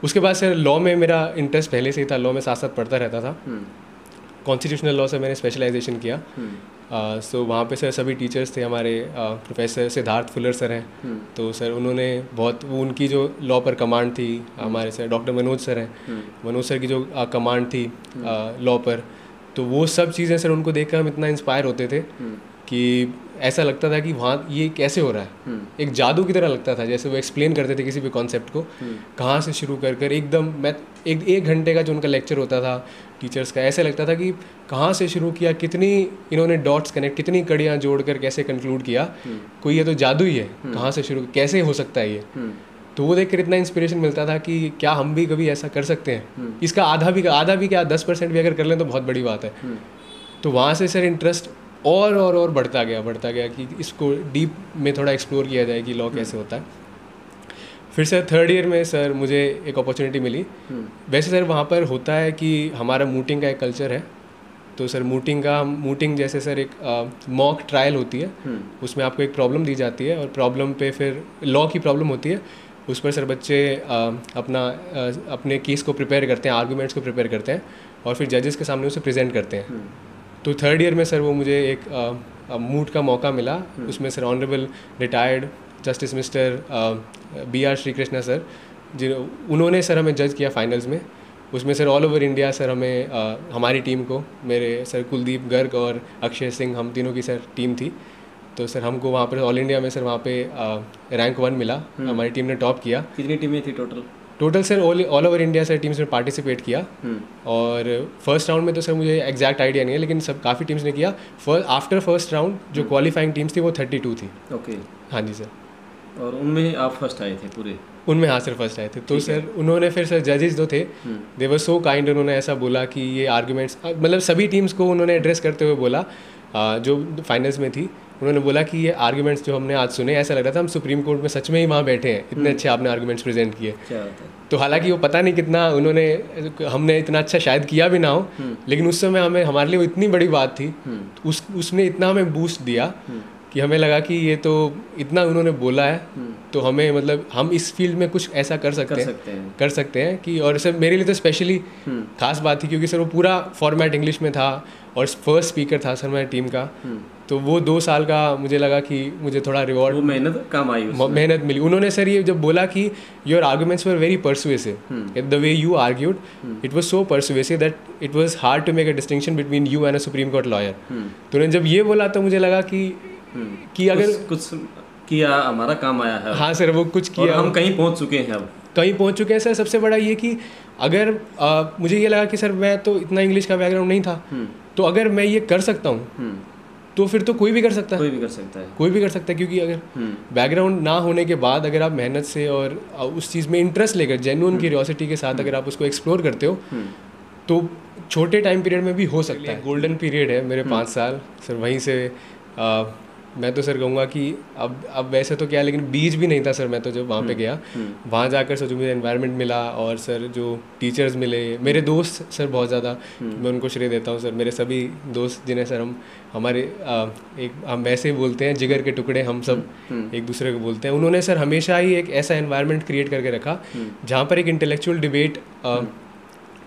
उसके बाद sir law में मेरा इंटरेस्ट पहले से ही था, लॉ में साथ साथ पढ़ता रहता था। कॉन्स्टिट्यूशनल लॉ से मैंने स्पेशलाइजेशन किया। सो वहाँ पे सर सभी टीचर्स थे हमारे, प्रोफेसर सिद्धार्थ फुलर सर हैं, तो सर उन्होंने बहुत, वो उनकी जो लॉ पर कमांड थी, हमारे सर डॉक्टर मनोज सर हैं, मनोज सर की जो कमांड थी लॉ पर, तो वो सब चीज़ें सर उनको देखकर हम इतना इंस्पायर होते थे कि ऐसा लगता था कि वहाँ ये कैसे हो रहा है, एक जादू की तरह लगता था। जैसे वो एक्सप्लेन करते थे किसी भी कॉन्सेप्ट को, कहाँ से शुरू कर कर एकदम, मैं एक घंटे का जो उनका लेक्चर होता था टीचर्स का, ऐसे लगता था कि कहाँ से शुरू किया, कितनी इन्होंने डॉट्स कनेक्ट, कितनी कड़ियाँ जोड़कर कैसे कंक्लूड किया, कोई ये तो जादू ही है, कहाँ से शुरू, कैसे हो सकता है ये। तो वो देखकर इतना इंस्पिरेशन मिलता था कि क्या हम भी कभी ऐसा कर सकते हैं, इसका आधा भी क्या 10% भी अगर कर लें तो बहुत बड़ी बात है। तो वहाँ से सर इंटरेस्ट और बढ़ता गया कि इसको डीप में थोड़ा एक्सप्लोर किया जाए कि लॉ कैसे होता है। फिर सर थर्ड ईयर में सर मुझे एक अपॉर्चुनिटी मिली। वैसे सर वहाँ पर होता है कि हमारा मूटिंग का एक कल्चर है, तो सर मूटिंग जैसे सर एक मॉक ट्रायल होती है, उसमें आपको एक प्रॉब्लम दी जाती है और प्रॉब्लम पे फिर लॉ की प्रॉब्लम होती है, उस पर सर बच्चे अपने केस को प्रिपेयर करते हैं, आर्गूमेंट्स को प्रिपेयर करते हैं और फिर जजेस के सामने उसे प्रेजेंट करते हैं। तो थर्ड ईयर में सर वो मुझे एक मूट का मौका मिला, उसमें sir honourable retired justice mister BR Srikrishna sir, उन्होंने सर हमें जज किया फाइनल्स में। उसमें sir all over India sir हमें हमारी टीम को, मेरे सर कुलदीप गर्ग और अक्षय सिंह, हम तीनों की सर टीम थी, तो सर हमको वहाँ पर ऑल इंडिया में सर वहाँ पे रैंक 1 मिला, हमारी टीम ने टॉप किया। कितनी टीमें थी total sir all over India sir teams ने पार्टिसिपेट किया। और फर्स्ट राउंड में तो सर मुझे एग्जैक्ट आइडिया नहीं है, लेकिन सब काफ़ी टीम्स ने किया। आफ्टर फर्स्ट राउंड जो क्वालिफाइंग टीम्स थी वो 32 थी। ओके। हाँ जी सर। और उनमें आप फर्स्ट आए थे पूरे? उनमें हाँ सर फर्स्ट आए थे। तो सर उन्होंने फिर सर जजेस जो थे दे वर सो काइंड, उन्होंने ऐसा बोला कि ये आर्ग्यूमेंट्स, मतलब सभी टीम्स को उन्होंने एड्रेस करते हुए बोला, जो फाइनल्स में थी, उन्होंने बोला कि ये आर्ग्यूमेंट्स जो हमने आज सुने, ऐसा लग रहा था हम सुप्रीम कोर्ट में सच में ही वहाँ बैठे हैं, इतने अच्छे आपने आर्ग्यूमेंट्स प्रेजेंट किए। तो हालांकि वो पता नहीं कितना हमने इतना अच्छा शायद किया भी ना हो, लेकिन उस समय हमारे लिए वो इतनी बड़ी बात थी, उसने इतना हमें बूस्ट दिया कि हमें लगा कि ये तो इतना उन्होंने बोला है, तो हमें मतलब हम इस फील्ड में कुछ ऐसा कर सकते हैं कि, और सर मेरे लिए तो स्पेशली खास बात थी क्योंकि सर वो पूरा फॉर्मेट इंग्लिश में था और फर्स्ट स्पीकर था सर मेरी टीम का। तो वो 2 साल का मुझे लगा कि मुझे थोड़ा रिवॉर्ड, मेहनत काम आई, मेहनत मिली। उन्होंने सर ये जब बोला कि your arguments were very persuasive, the way you argued it was so persuasive that it was hard to make a distinction between you and a supreme court lawyer. तो उन्होंने जब ये बोला तो मुझे लगा कि अगर कुछ किया, हमारा काम आया है। हाँ सर, वो कुछ किया, और हम कहीं पहुंच चुके हैं, अब कहीं पहुंच चुके हैं सर। सबसे बड़ा ये कि अगर मुझे ये लगा कि सर मैं तो इतना इंग्लिश का बैकग्राउंड नहीं था, तो अगर मैं ये कर सकता हूँ तो फिर तो कोई भी कर सकता है, कोई भी कर सकता है क्योंकि अगर बैकग्राउंड ना होने के बाद अगर आप मेहनत से और उस चीज़ में इंटरेस्ट लेकर जेन्युइन क्यूरियोसिटी के साथ अगर आप उसको एक्सप्लोर करते हो तो छोटे टाइम पीरियड में भी हो सकता है। गोल्डन पीरियड है मेरे 5 साल सर, वहीं से मैं तो सर कहूँगा कि अब वैसे तो क्या, लेकिन बीज भी नहीं था सर। मैं तो जब वहाँ पे गया, वहाँ जाकर सर जो मुझे एनवायरनमेंट मिला और सर जो टीचर्स मिले, मेरे दोस्त सर बहुत ज़्यादा मैं उनको श्रेय देता हूँ सर। मेरे सभी दोस्त जिन्हें सर हम वैसे ही बोलते हैं जिगर के टुकड़े, हम सब एक दूसरे को बोलते हैं, उन्होंने सर हमेशा ही एक ऐसा एनवायरनमेंट क्रिएट करके रखा जहाँ पर एक इंटेलेक्चुअल डिबेट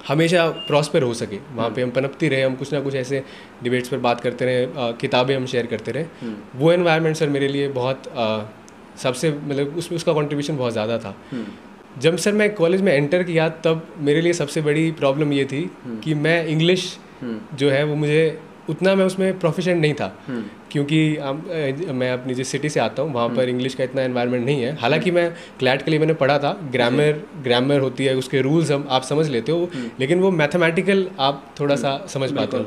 हमेशा प्रॉस्पर हो सके। वहाँ पे हम पनपती रहे, हम कुछ ना कुछ ऐसे डिबेट्स पर बात करते रहे, किताबें हम शेयर करते रहे। वो एनवायरनमेंट सर मेरे लिए बहुत सबसे मतलब उसका कंट्रीब्यूशन बहुत ज़्यादा था। जब सर मैं कॉलेज में एंटर किया तब मेरे लिए सबसे बड़ी प्रॉब्लम ये थी कि मैं इंग्लिश जो है वो मुझे उतना, मैं उसमें प्रोफिशिएंट नहीं था क्योंकि मैं अपनी जिस सिटी से आता हूँ वहाँ पर इंग्लिश का इतना एनवायरनमेंट नहीं है। हालांकि मैं क्लैट के लिए मैंने पढ़ा था, ग्रामर होती है, उसके रूल्स आप समझ लेते हो, लेकिन वो मैथमेटिकल आप थोड़ा सा समझ पाते हो।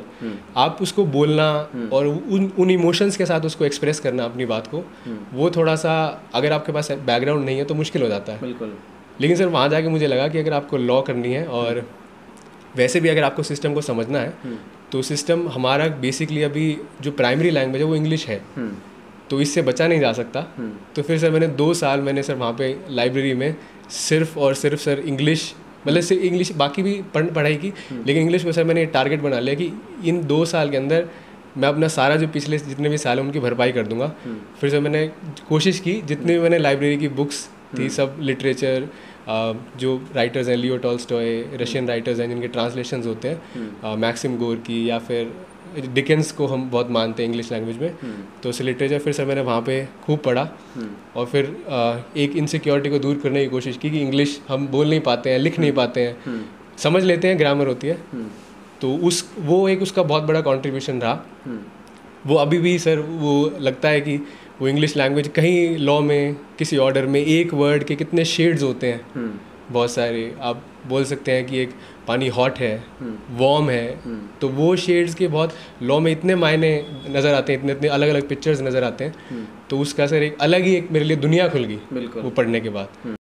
आप उसको बोलना और उन इमोशंस के साथ उसको एक्सप्रेस करना अपनी बात को, वो थोड़ा सा अगर आपके पास बैकग्राउंड नहीं है तो मुश्किल हो जाता है। बिल्कुल। लेकिन सर वहाँ जाके मुझे लगा कि अगर आपको लॉ करनी है और वैसे भी अगर आपको सिस्टम को समझना है तो सिस्टम हमारा बेसिकली अभी जो प्राइमरी लैंग्वेज है वो इंग्लिश है, तो इससे बचा नहीं जा सकता। तो फिर सर मैंने 2 साल मैंने सर वहाँ पे लाइब्रेरी में सिर्फ और सिर्फ सर इंग्लिश, मतलब सिर्फ इंग्लिश, बाकी भी पढ़ाई की, लेकिन इंग्लिश को सर मैंने टारगेट बना लिया कि इन 2 साल के अंदर मैं अपना सारा जो पिछले जितने भी साल हैं उनकी भरपाई कर दूंगा। फिर सर मैंने कोशिश की, जितने भी मैंने लाइब्रेरी की बुक्स थी सब लिटरेचर जो राइटर्स हैं, लियो टॉल्स्टॉय, रशियन राइटर्स हैं जिनके ट्रांसलेशंस होते हैं, मैक्सिम गोर्की या फिर डिकेंस को हम बहुत मानते हैं इंग्लिश लैंग्वेज में, तो उस लिटरेचर फिर से मैंने वहाँ पे खूब पढ़ा और फिर एक इनसिक्योरिटी को दूर करने की कोशिश की कि इंग्लिश हम बोल नहीं पाते हैं, लिख नहीं पाते हैं, समझ लेते हैं, ग्रामर होती है, तो वो एक उसका बहुत बड़ा कंट्रीब्यूशन रहा। वो अभी भी सर वो लगता है कि वो इंग्लिश लैंग्वेज कहीं लॉ में किसी ऑर्डर में एक वर्ड के कितने शेड्स होते हैं, बहुत सारे। आप बोल सकते हैं कि एक पानी हॉट है, वार्म है, तो वो शेड्स के बहुत लॉ में इतने मायने नज़र आते हैं, इतने इतने अलग अलग पिक्चर्स नज़र आते हैं, तो उसका सर एक अलग ही एक मेरे लिए दुनिया खुल गई वो पढ़ने के बाद।